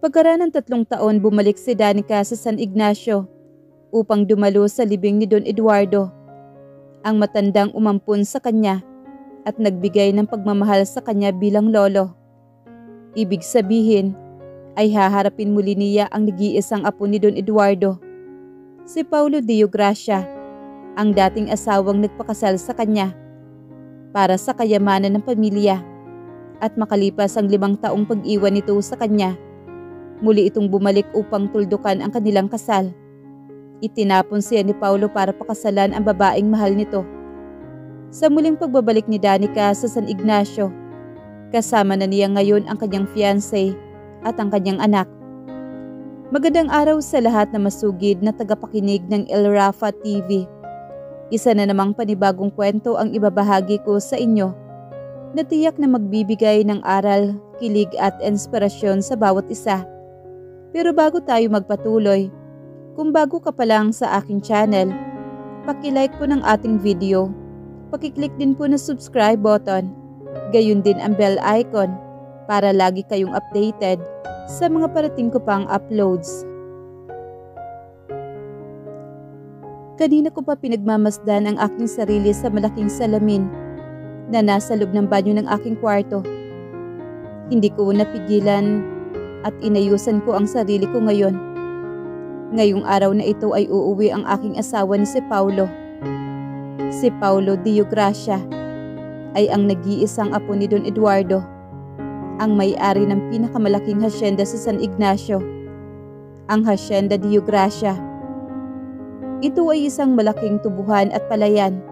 Pagkaraan ng 3 taon, bumalik si Danica sa San Ignacio upang dumalo sa libing ni Don Eduardo, ang matandang umampun sa kanya at nagbigay ng pagmamahal sa kanya bilang lolo. Ibig sabihin ay haharapin muli niya ang nag-iisang apo ni Don Eduardo, si Paulo Dio Gracia, ang dating asawang nagpakasal sa kanya para sa kayamanan ng pamilya, at makalipas ang 5 taong pag-iwan nito sa kanya, muli itong bumalik upang tuldukan ang kanilang kasal. Itinapon siya ni Paulo para pakasalan ang babaeng mahal nito. Sa muling pagbabalik ni Danica sa San Ignacio, kasama na niya ngayon ang kanyang fiancé at ang kanyang anak. Magandang araw sa lahat na masugid na tagapakinig ng El Rafa TV. Isa na namang panibagong kwento ang ibabahagi ko sa inyo na tiyak na magbibigay ng aral, kilig at inspirasyon sa bawat isa. Pero bago tayo magpatuloy, kung bago ka pa lang sa aking channel, paki-like po ng ating video, paki-click din po na subscribe button, gayon din ang bell icon para lagi kayong updated sa mga parating ko pang uploads. Kanina ko pa pinagmamasdan ang aking sarili sa malaking salamin na nasa loob ng banyo ng aking kwarto. Hindi ko napigilan at inayusan ko ang sarili ko ngayon. Ngayong araw na ito ay uuwi ang aking asawa ni si Paulo. Si Paulo Dio Gracia ay ang nag-iisang apo ni Don Eduardo, ang may-ari ng pinakamalaking hasyenda sa San Ignacio, ang Hacienda Dio Gracia. Ito ay isang malaking tubuhan at palayan.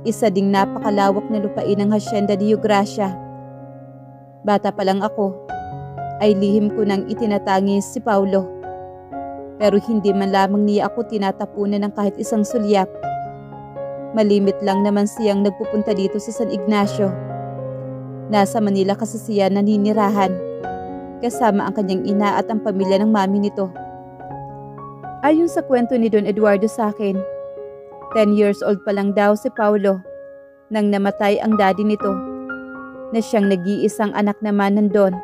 Isa ding napakalawak na lupain ng Hacienda Dio Gracia. Bata pa lang ako, ay lihim ko nang itinatangis si Paulo. Pero hindi man lamang niya ako tinatapunan ng kahit isang sulyap. Malimit lang naman siyang nagpupunta dito sa San Ignacio. Nasa Manila kasi siya naninirahan, kasama ang kanyang ina at ang pamilya ng mami nito. Ayon sa kwento ni Don Eduardo sa akin, 10 years old pa lang daw si Paulo nang namatay ang daddy nito, na siyang nag-iisang anak naman ng Don.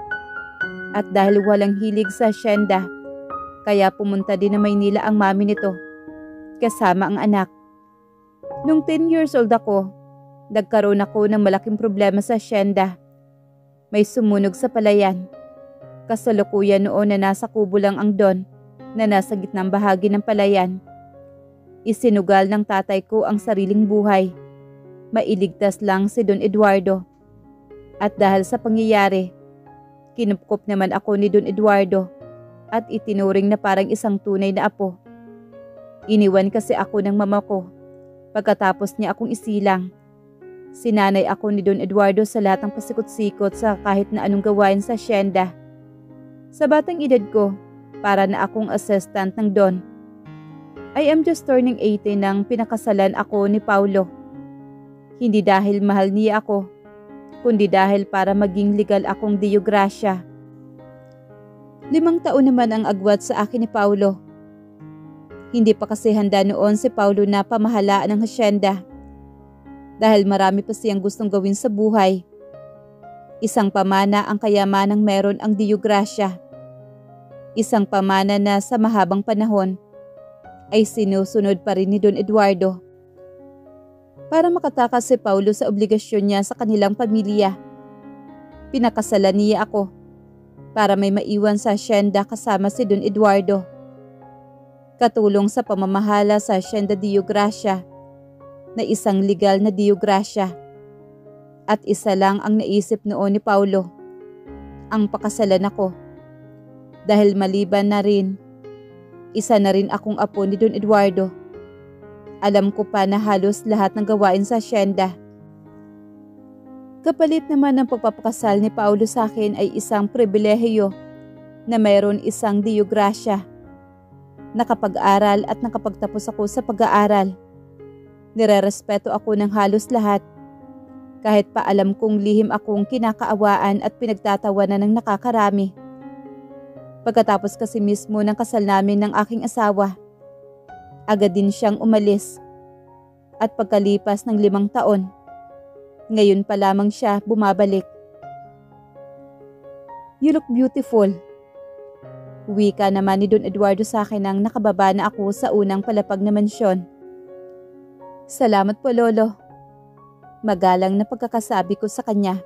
At dahil walang hilig sa hacienda, kaya pumunta din na Maynila ang mami nito, kasama ang anak. Nung 10 years old ako, nagkaroon ako ng malaking problema sa hacienda. May sumunog sa palayan. Kasalukuyan noon na nasa kubo lang ang Don na nasa gitnang bahagi ng palayan. Isinugal ng tatay ko ang sariling buhay. Mailigtas lang si Don Eduardo. At dahil sa pangyayari, kinupkop naman ako ni Don Eduardo at itinuring na parang isang tunay na apo. Iniwan kasi ako ng mama ko pagkatapos niya akong isilang. Sinanay ako ni Don Eduardo sa lahat ng pasikot-sikot sa kahit na anong gawain sa hacienda. Sa batang edad ko, para na akong assistant ng Don. I am just turning 18 nang pinakasalan ako ni Paulo. Hindi dahil mahal niya ako, kundi dahil para maging legal akong Dio Gracia. 5 taon naman ang agwat sa akin ni Paulo. Hindi pa kasi handa noon si Paulo na pamahalaan ng hacienda, dahil marami pa siyang gustong gawin sa buhay. Isang pamana ang kayamanang meron ang Dio Gracia. Isang pamana na sa mahabang panahon ay sinusunod pa rin ni Don Eduardo. Para makatakas si Paulo sa obligasyon niya sa kanilang pamilya, pinakasalan niya ako para may maiwan sa hacienda kasama si Don Eduardo. Katulong sa pamamahala sa Hacienda Dio Gracia na isang legal na Dio Gracia. At isa lang ang naisip noon ni Paulo, ang pakasalan ako. Dahil maliban na rin, isa na rin akong apo ni Don Eduardo. Alam ko pa na halos lahat ng gawain sa hacienda. Kapalit naman ng pagpapakasal ni Paulo sa akin ay isang pribilehiyo na mayroon isang Dio Gracia. Nakapag-aral at nakapagtapos ako sa pag-aaral. Nirerespeto ako ng halos lahat. Kahit pa alam kong lihim akong kinakaawaan at pinagtatawanan ng nakakarami. Pagkatapos kasi mismo ng kasal namin ng aking asawa, agad din siyang umalis. At pagkalipas ng 5 taon, ngayon pa lamang siya bumabalik. You look beautiful. Wika naman ni Don Eduardo sa akin nang nakababa na ako sa unang palapag na mansyon. Salamat po, Lolo. Magalang na pagkakasabi ko sa kanya.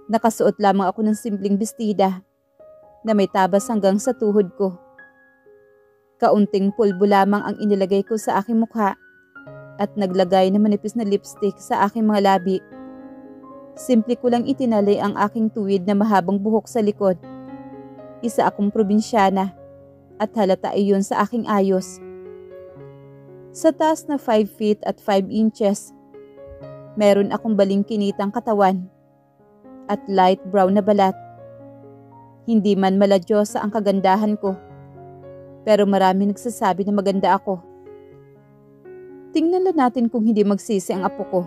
Nakasuot lamang ako ng simpleng bestida na may tabas hanggang sa tuhod ko. Kaunting pulbo lamang ang inilagay ko sa aking mukha at naglagay ng manipis na lipstick sa aking mga labi. Simple ko lang itinali ang aking tuwid na mahabang buhok sa likod. Isa akong probinsyana at halata iyon sa aking ayos. Sa taas na 5 feet at 5 inches, meron akong balingkinitang katawan at light brown na balat. Hindi man maladyosa ang kagandahan ko, pero marami nagsasabi na maganda ako. Tingnan lang natin kung hindi magsisi ang apo ko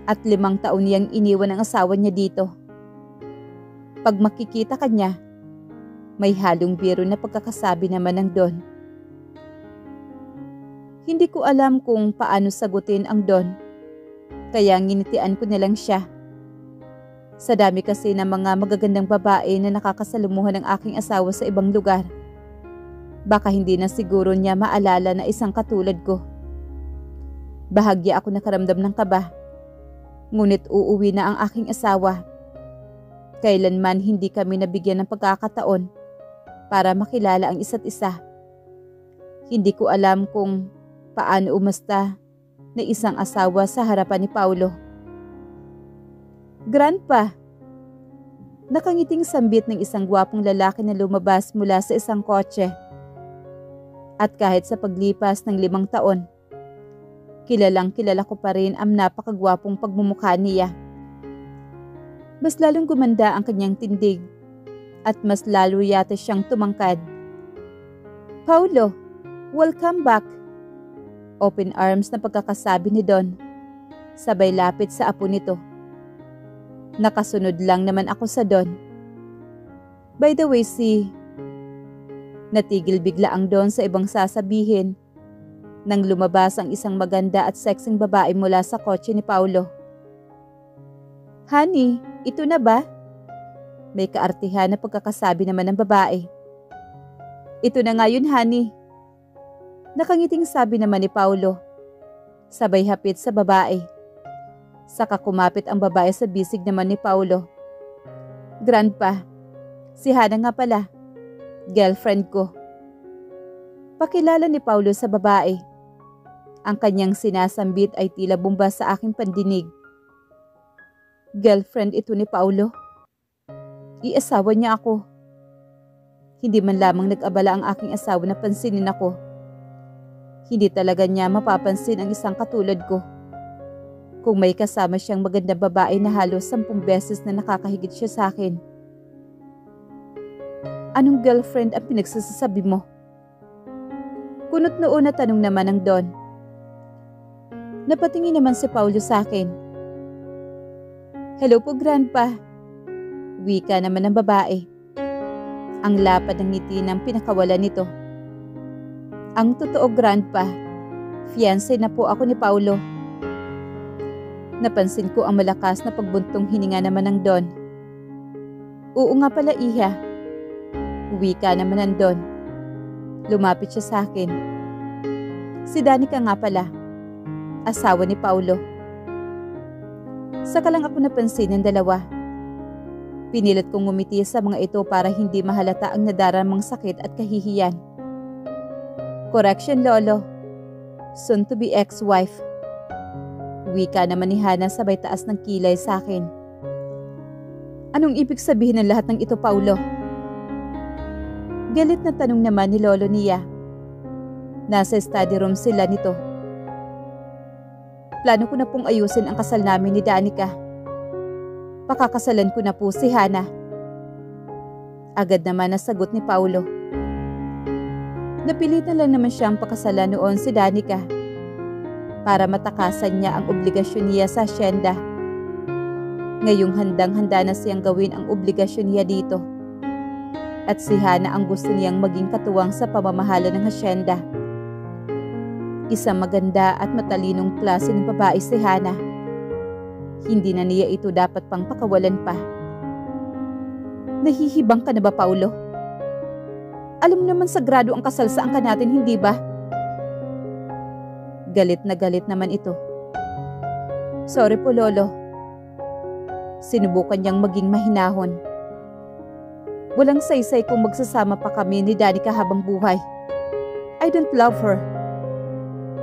at 5 taon niyang iniwan ang asawa niya dito. Pag makikita ka niya, may halong biro na pagkakasabi naman ng Don. Hindi ko alam kung paano sagutin ang Don, kaya nginitian ko na lang siya. Sa dami kasi ng mga magagandang babae na nakakasalumuhan ng aking asawa sa ibang lugar, baka hindi na siguro niya maalala na isang katulad ko. Bahagya ako nakaramdam ng kaba, ngunit uuwi na ang aking asawa. Kailanman hindi kami nabigyan ng pagkakataon para makilala ang isa't isa. Hindi ko alam kung paano umasta na isang asawa sa harapan ni Paulo. Grandpa! Nakangiting sambit ng isang gwapong lalaki na lumabas mula sa isang kotse. At kahit sa paglipas ng 5 taon, kilalang kilala ko pa rin ang napakagwapong pagmumukha niya. Mas lalong gumanda ang kanyang tindig at mas lalo yata siyang tumangkad. Paulo, welcome back! Open arms na pagkakasabi ni Don, sabay lapit sa apo nito. Nakasunod lang naman ako sa Don. By the way, natigil bigla ang Don sa ibang sasabihin nang lumabas ang isang maganda at sexing babae mula sa kotse ni Paulo. Honey, ito na ba? May kaartihan na pagkakasabi naman ng babae. Ito na nga yun, honey. Nakangiting sabi naman ni Paulo, sabay hapit sa babae. Saka kumapit ang babae sa bisig naman ni Paulo. Grandpa, si Hana nga pala, girlfriend ko. Pakilala ni Paulo sa babae. Ang kanyang sinasambit ay tila bomba sa aking pandinig. Girlfriend ito ni Paulo. Iasawa niya ako. Hindi man lamang nag-abala ang aking asawa na pansinin ako. Hindi talaga niya mapapansin ang isang katulad ko. Kung may kasama siyang magandang babae na halos 10 beses na nakakahigit siya sa akin. Anong girlfriend ang pinagsasabi mo? Kunot noon na tanong naman ng Don. Napatingin naman si Paulo sa akin. Hello po, Grandpa. Wika naman ng babae. Ang lapad ng ngiti ng pinakawalan nito. Ang totoo, Grandpa, fiancé na po ako ni Paulo. Napansin ko ang malakas na pagbuntong hininga naman ng Don. Oo nga pala, Iha. Wika naman ng Don. Lumapit siya sa akin. Si Danica nga pala, asawa ni Paulo. Saka lang ako napansin ng dalawa. Pinilit kong ngumiti sa mga ito para hindi mahalata ang nadaramang sakit at kahihiyan. Correction, Lolo. Soon to be ex-wife. Wika naman ni Hana sabay taas ng kilay sa akin. Anong ibig sabihin ng lahat ng ito, Paulo? Galit na tanong naman ni Lolo niya. Nasa study room sila nito. Plano ko na pong ayusin ang kasal namin ni Danica. Pakakasalan ko na po si Hana. Agad naman nasagot ni Paulo. Napilitan lang naman siyang pakasalan noon si Danica para matakasan niya ang obligasyon niya sa asyenda. Ngayong handang-handa na siyang gawin ang obligasyon niya dito. At si Hana ang gusto niyang maging katuwang sa pamamahala ng asyenda. Isang maganda at matalinong klase ng babae si Hana. Hindi na niya ito dapat pang pakawalan pa. Nahihibang ka na ba, Paulo? Alam mo naman sagrado ang kasal sa angkan natin, hindi ba? Galit na galit naman ito. Sorry po, Lolo. Sinubukan niyang maging mahinahon. Walang saysay kung magsasama pa kami ni Danica habang buhay. I don't love her.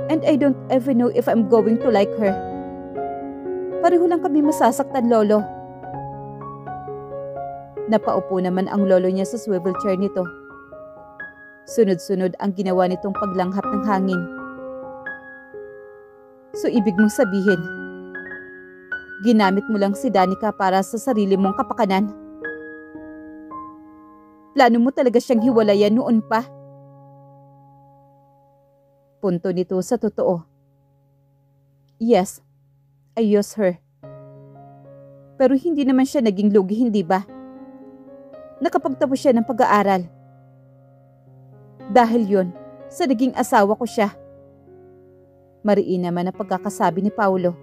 And I don't even know if I'm going to like her. Pareho lang kami masasaktan, Lolo. Napaupo naman ang lolo niya sa swivel chair nito. Sunod-sunod ang ginawa nitong paglanghap ng hangin. So ibig mong sabihin, ginamit mo lang si Danica para sa sarili mong kapakanan? Plano mo talaga siyang hiwalayan noon pa? Punto nito sa totoo. Yes, I used her. Pero hindi naman siya naging lugi, hindi ba? Nakapagtapos siya ng pag-aaral. Dahil yun, sa naging asawa ko siya. Mariin naman ang pagkakasabi ni Paulo.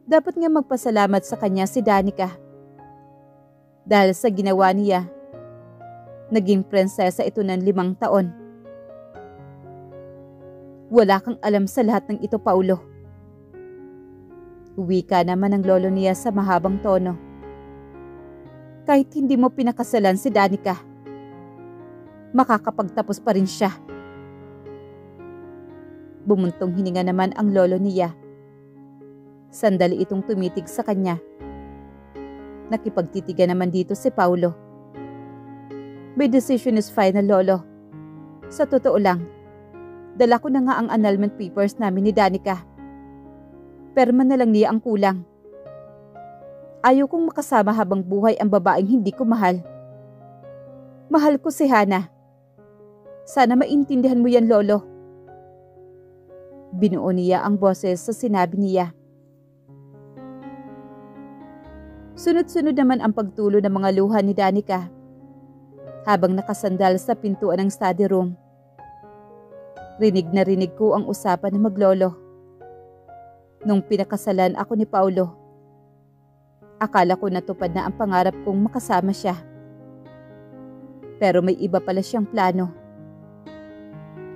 Dapat nga magpasalamat sa kanya si Danica. Dahil sa ginawa niya, naging prinsesa ito ng 5 taon. Wala kang alam sa lahat ng ito, Paulo. Wika naman ng lolo niya sa mahabang tono. Kahit hindi mo pinakasalan si Danica, makakapagtapos pa rin siya. Bumuntong hininga naman ang lolo niya. Sandali itong tumitig sa kanya. Nakipagtitigan naman dito si Paulo. My decision is final, Lolo. Sa totoo lang, dala ko na nga ang annulment papers namin ni Danica. Perma na lang niya ang kulang. Ayaw kong makasama habang buhay ang babaeng hindi ko mahal. Mahal ko si Hana. Sana maintindihan mo yan, Lolo. Binuo niya ang boses sa sinabi niya. Sunod-sunod naman ang pagtulo ng mga luha ni Danica habang nakasandal sa pintuan ng study room. Rinig na rinig ko ang usapan ng maglolo. Nung pinakasalan ako ni Paulo, akala ko natupad na ang pangarap kong makasama siya. Pero may iba pala siyang plano.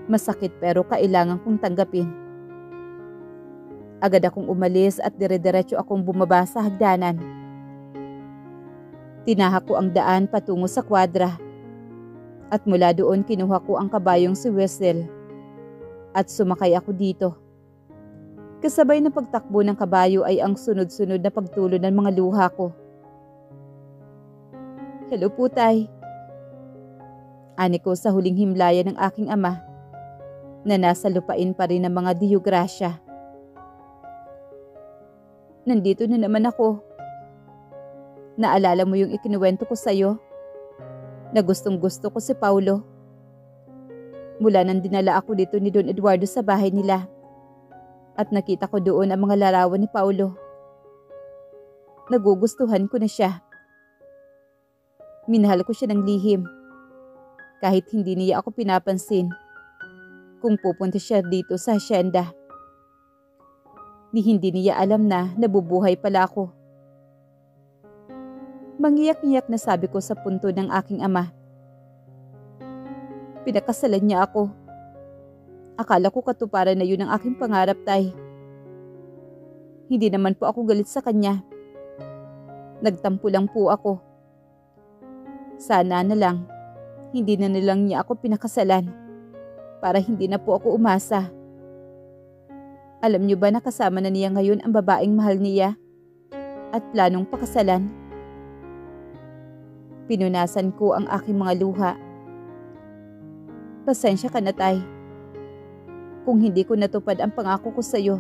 Masakit pero kailangan kong tanggapin. Agad akong umalis at dire-diretso akong bumaba sa hagdanan. Tinahak ko ang daan patungo sa kwadra. At mula doon kinuha ko ang kabayong si Wessel. At sumakay ako dito. Kasabay ng pagtakbo ng kabayo ay ang sunod-sunod na pagtulo ng mga luha ko. Hello po, Tay. Ani ko sa huling himlayan ng aking ama na nasa lupain pa rin ng mga diyograsya. Nandito na naman ako. Naalala mo yung ikinuwento ko sa'yo na gustong-gusto ko si Paulo. Mula nang dinala ako dito ni Don Eduardo sa bahay nila. At nakita ko doon ang mga larawan ni Paulo. Nagugustuhan ko na siya. Minahal ko siya ng lihim. Kahit hindi niya ako pinapansin. Kung pupunta siya dito sa hacienda. Ni hindi niya alam na nabubuhay pala ako. Mangiyak-ngiyak na sabi ko sa punto ng aking ama. Pinakasalan niya ako. Akala ko katuparan na yun ang aking pangarap, Tay. Hindi naman po ako galit sa kanya. Nagtampo lang po ako. Sana na lang, hindi na nilang niya ako pinakasalan para hindi na po ako umasa. Alam niyo ba na kasama na niya ngayon ang babaeng mahal niya at planong pakasalan? Pinunasan ko ang aking mga luha. Pasensya ka na, Tay. Kung hindi ko natupad ang pangako ko sa iyo,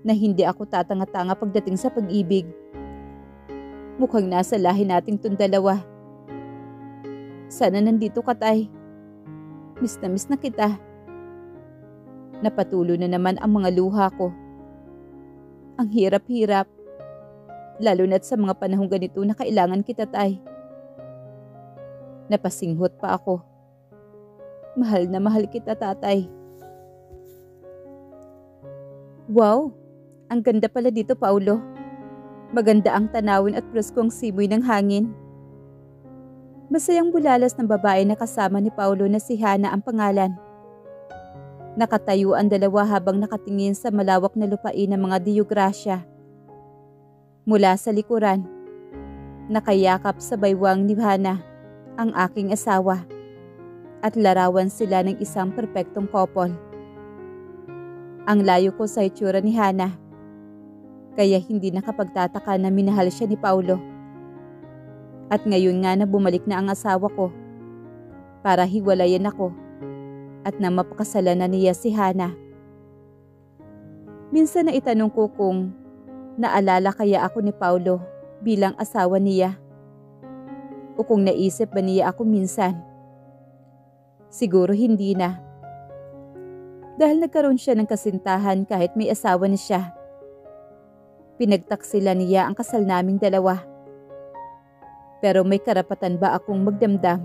na hindi ako tatanga-tanga pagdating sa pag-ibig. Mukhang nasa lahi nating tong dalawa. Sana nandito ka, Tay. Miss na kita. Napatulo na naman ang mga luha ko. Ang hirap-hirap. Lalo na't sa mga panahong ganito na kailangan kita, Tay. Napasinghot pa ako. Mahal na mahal kita, Tatay. Wow, ang ganda pala dito, Paulo. Maganda ang tanawin at presko ang simoy ng hangin. Masayang bulalas ng babae na kasama ni Paulo na si Hana ang pangalan. Nakatayo ang dalawa habang nakatingin sa malawak na lupain ng mga Diogracia. Mula sa likuran, nakayakap sa baywang ni Hana ang aking asawa at larawan sila ng isang perpektong couple. Ang layo ko sa itsura ni Hana, kaya hindi nakapagtataka na minahal siya ni Paulo. At ngayon nga na bumalik na ang asawa ko para hiwalayan ako at na mapakasalan na niya si Hana. Minsan na itanong ko kung naalala kaya ako ni Paulo bilang asawa niya o kung naisip ba niya ako minsan. Siguro hindi na. Dahil nagkaroon siya ng kasintahan kahit may asawa na siya. Pinagtaksila niya ang kasal naming dalawa. Pero may karapatan ba akong magdamdam?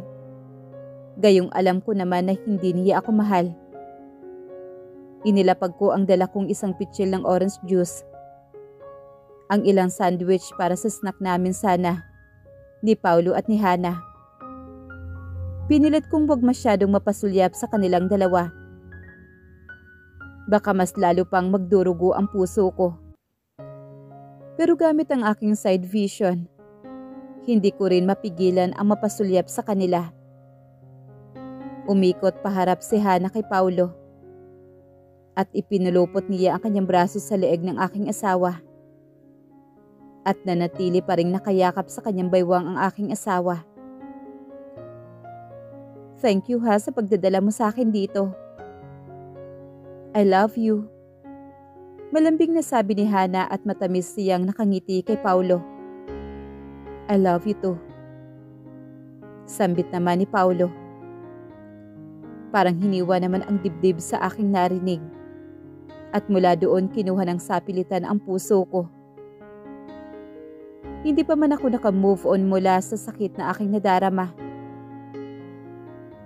Gayong alam ko naman na hindi niya ako mahal. Inilapag ko ang dala kong isang pitsil ng orange juice. Ang ilang sandwich para sa snack namin sana, ni Paulo at ni Hana. Pinilit kong wag masyadong mapasulyap sa kanilang dalawa. Baka mas lalo pang magdurugo ang puso ko. Pero gamit ang aking side vision, hindi ko rin mapigilan ang mapasulyap sa kanila. Umikot paharap si Hana kay Paulo at ipinulupot niya ang kanyang braso sa leeg ng aking asawa. At nanatili pa ring nakayakap sa kanyang baywang ang aking asawa. Thank you ha sa pagdadala mo sa akin dito. I love you. Malambing na sabi ni Hana at matamis siyang nakangiti kay Paulo. I love you too. Sambit naman ni Paulo. Parang hiniwa naman ang dibdib sa aking narinig. At mula doon kinuha ng sapilitan ang puso ko. Hindi pa man ako nakamove on mula sa sakit na aking nadarama.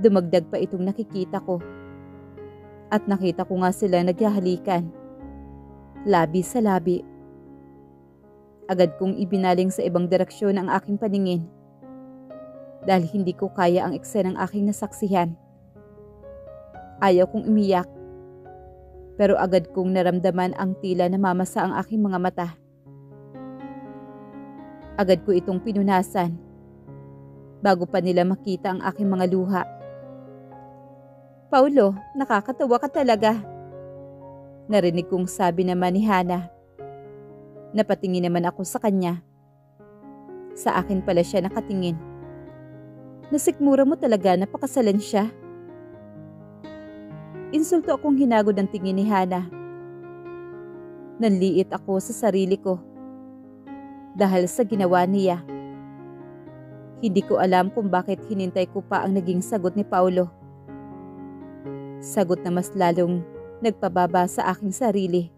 Dumagdag pa itong nakikita ko. At nakita ko nga sila naghahalikan. Labi sa labi. Agad kong ibinaling sa ibang direksyon ang aking paningin. Dahil hindi ko kaya ang eksenang aking nasaksihan. Ayaw kong umiyak. Pero agad kong naramdaman ang tila namamasa ang aking mga mata. Agad ko itong pinunasan. Bago pa nila makita ang aking mga luha. Paulo, nakakatawa ka talaga. Narinig kong sabi naman ni Hana. Napatingin naman ako sa kanya. Sa akin pala siya nakatingin. Nasikmura mo talaga na pakasalan siya. Insulto akong hinagod ang tingin ni Hana. Nanliit ako sa sarili ko. Dahil sa ginawa niya. Hindi ko alam kung bakit hinintay ko pa ang naging sagot ni Paulo. Sagot na mas lalong nagpababa sa aking sarili.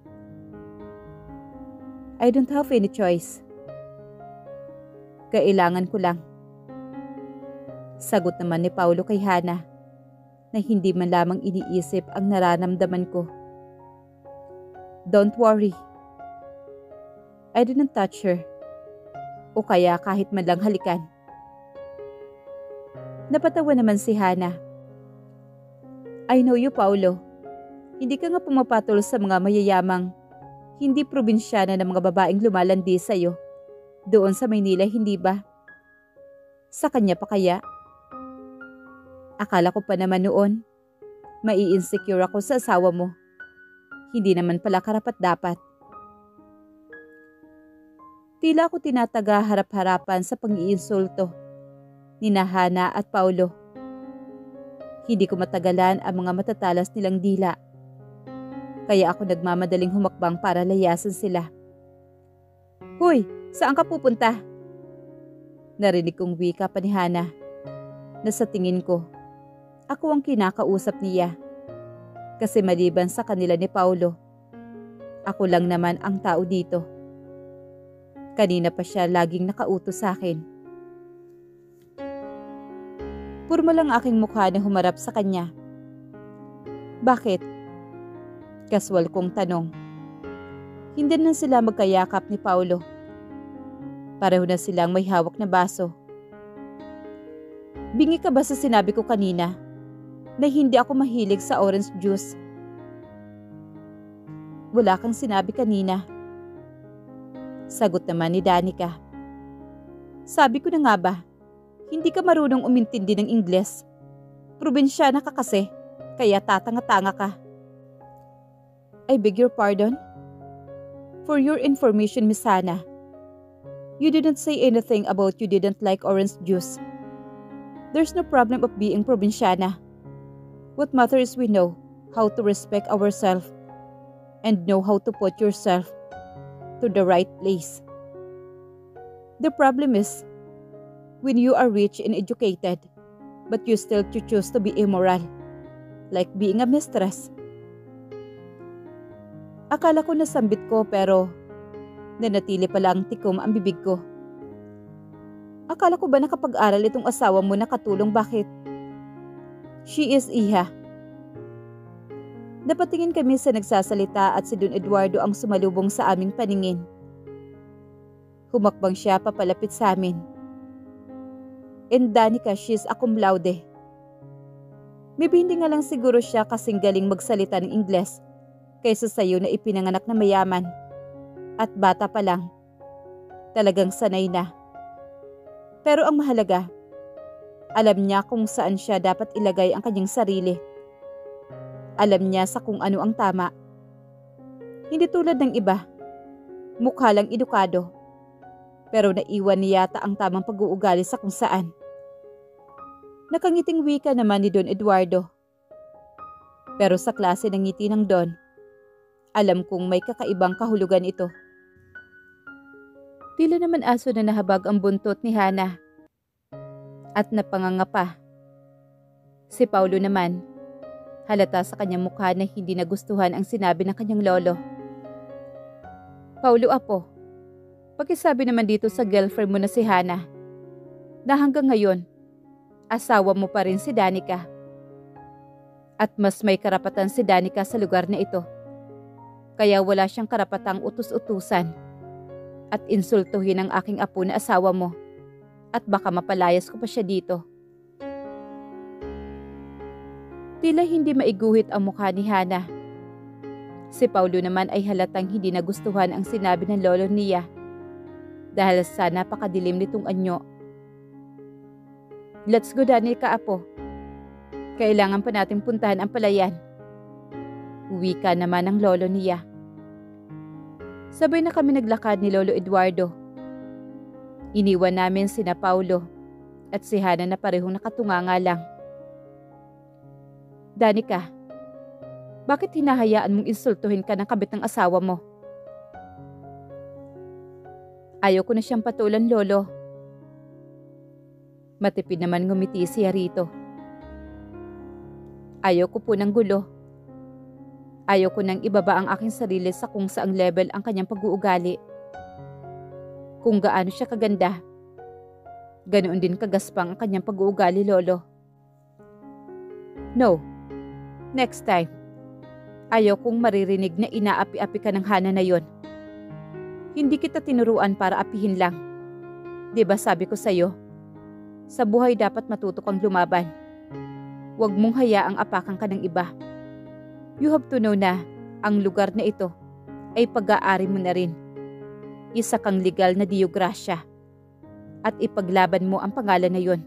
I don't have any choice. Kailangan ko lang. Sagot naman ni Paulo kay Hana na hindi man lamang iniisip ang nararamdaman ko. Don't worry. I didn't touch her. O kaya kahit man lang halikan. Napatawa naman si Hana. I know you, Paulo. Hindi ka nga pumapatol sa mga mayayamang hindi probinsyana ng mga babaeng lumalandi sa'yo. Doon sa Maynila, hindi ba? Sa kanya pa kaya? Akala ko pa naman noon, mai-insecure ako sa asawa mo. Hindi naman pala karapat-dapat. Tila ako tinataga harap-harapan sa pang-iinsulto ni Hana at Paulo. Hindi ko matagalan ang mga matatalas nilang dila. Kaya ako nagmamadaling humakbang para layasan sila. Hoy, saan ka pupunta? Narinig kong wika pa ni Hana. Na sa tingin ko, ako ang kinakausap niya. Kasi maliban sa kanila ni Paulo, ako lang naman ang tao dito. Kanina pa siya laging nakautos sa akin. Purma lang aking mukha na humarap sa kanya. Bakit? Kaswal kong tanong. Hindi na sila magkayakap ni Paulo. Pareho na silang may hawak na baso. Bingi ka ba sa sinabi ko kanina na hindi ako mahilig sa orange juice? Wala kang sinabi kanina. Sagot naman ni Danica. Sabi ko na nga ba, hindi ka marunong umintindi ng Ingles. Probinsyana ka kasi, kaya tatanga-tanga ka. I beg your pardon? For your information, Miss Hannah, you didn't say anything about you didn't like orange juice. There's no problem of being probinsyana. What matters is we know how to respect ourselves and know how to put yourself to the right place. The problem is, when you are rich and educated, but you still choose to be immoral, like being a mistress. Akala ko nasambit ko pero nanatili pala ang tikom ang bibig ko. Akala ko ba nakapag-aral itong asawa mo na katulong, bakit? She is Iha. Napatingin kami sa nagsasalita at si Don Eduardo ang sumalubong sa aming paningin. Humakbang siya papalapit sa amin. And Danica, she's a cum laude. Maybe hindi nga lang siguro siya kasing galing magsalita ng Ingles kaysa sa'yo na ipinanganak na mayaman. At bata pa lang. Talagang sanay na. Pero ang mahalaga, alam niya kung saan siya dapat ilagay ang kanyang sarili. Alam niya sa kung ano ang tama. Hindi tulad ng iba, mukha lang edukado, pero naiwan niya yata ang tamang pag-uugali sa kung saan. Nakangiting wika naman ni Don Eduardo. Pero sa klase ng ngiti ng Don, alam kong may kakaibang kahulugan ito. Tila naman aso na nahabag ang buntot ni Hannah. At napangangapa. Si Paulo naman, halata sa kanyang mukha na hindi nagustuhan ang sinabi ng kanyang lolo. Paulo apo, pakisabi naman dito sa girlfriend mo na si Hannah, na hanggang ngayon, asawa mo pa rin si Danica. At mas may karapatan si Danica sa lugar na ito. Kaya wala siyang karapatang utus-utusan at insultuhin ang aking apo na asawa mo, at baka mapalayas ko pa siya dito. Tila hindi maiguhit ang mukha ni Hannah. Si Paulo naman ay halatang hindi nagustuhan ang sinabi ng lolo niya dahil sa napakadilim nitong anyo. Let's go, Danica apo. Kailangan pa nating puntahan ang palayan. Wika naman ang lolo niya. Sabay na kami naglakad ni Lolo Eduardo. Iniwan namin sina Paulo at si Hannah na parehong nakatunganga lang. Danica, bakit hinahayaan mong insultuhin ka ng kabit ng asawa mo? Ayaw ko na siyang patulan, Lolo. Matipid naman ngumiti siya rito. Ayaw ko po ng gulo. Ayaw ko nang ibaba ang aking sarili sa kung saang level ang kanyang pag-uugali. Kung gaano siya kaganda, ganoon din kagaspang ang kanyang pag-uugali, Lolo. No. Next time. Ayaw kong maririnig na inaapi-api ka ng Hannah na yon. Hindi kita tinuruan para apihin lang. Diba sabi ko sa'yo, sa buhay dapat matuto kang lumaban. Huwag mong hayaang apakan ka ng iba. You have to know na ang lugar na ito ay pag-aari mo na rin. Isa kang legal na Diograsya at ipaglaban mo ang pangalan na yon.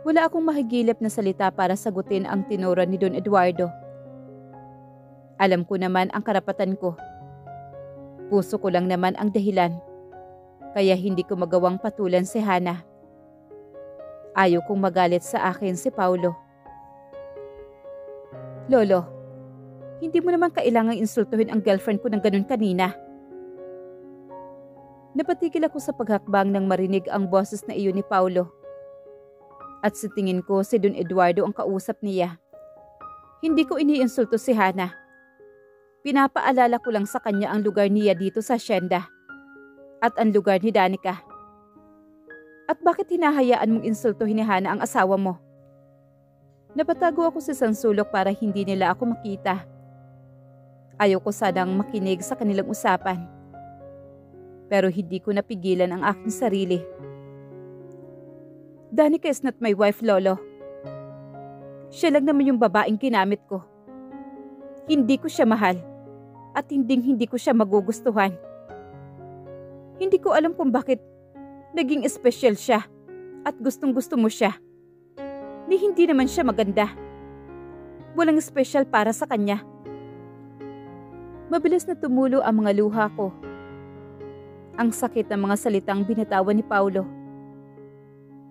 Wala akong mahigilap na salita para sagutin ang tinura ni Don Eduardo. Alam ko naman ang karapatan ko. Puso ko lang naman ang dahilan, kaya hindi ko magawang patulan si Hannah. Ayaw kong magalit sa akin si Paulo. Lolo, hindi mo naman kailangang insultuhin ang girlfriend ko ng ganun kanina. Napatigil ako sa paghakbang nang marinig ang boses na iyon ni Paulo. At sa tingin ko si Don Eduardo ang kausap niya. Hindi ko iniinsulto si Hannah. Pinapaalala ko lang sa kanya ang lugar niya dito sa asyenda at ang lugar ni Danica. At bakit hinahayaan mong insultuhin ni Hannah ang asawa mo? Napatago ako sa sansulok para hindi nila ako makita. Ayaw ko sanang makinig sa kanilang usapan. Pero hindi ko napigilan ang aking sarili. Danica is not my wife, Lolo. Siya lang naman yung babaeng ginamit ko. Hindi ko siya mahal at hindi ko siya magugustuhan. Hindi ko alam kung bakit naging espesyal siya at gustong-gusto mo siya. Hindi naman siya maganda. Walang espesyal para sa kanya. Mabilis na tumulo ang mga luha ko. Ang sakit ng mga salitang binitawan ni Paulo.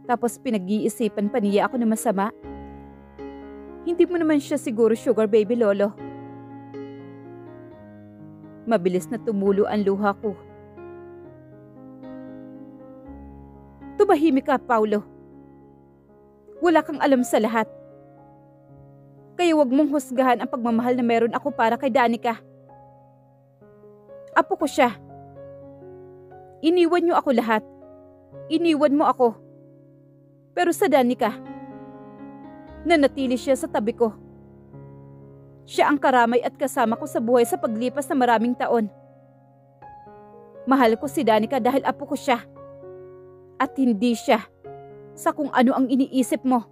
Tapos pinag-iisipan pa niya ako na masama. Hindi mo naman siya siguro sugar baby, Lolo. Mabilis na tumulo ang luha ko. Tumahimik ka, Paulo. Wala kang alam sa lahat. Kaya wag mong husgahan ang pagmamahal na meron ako para kay Danica. Apo ko siya. Iniwan niyo ako lahat. Iniwan mo ako. Pero sa Danica, nanatili siya sa tabi ko. Siya ang karamay at kasama ko sa buhay sa paglipas ng maraming taon. Mahal ko si Danica dahil apo ko siya. At hindi siya sa kung ano ang iniisip mo.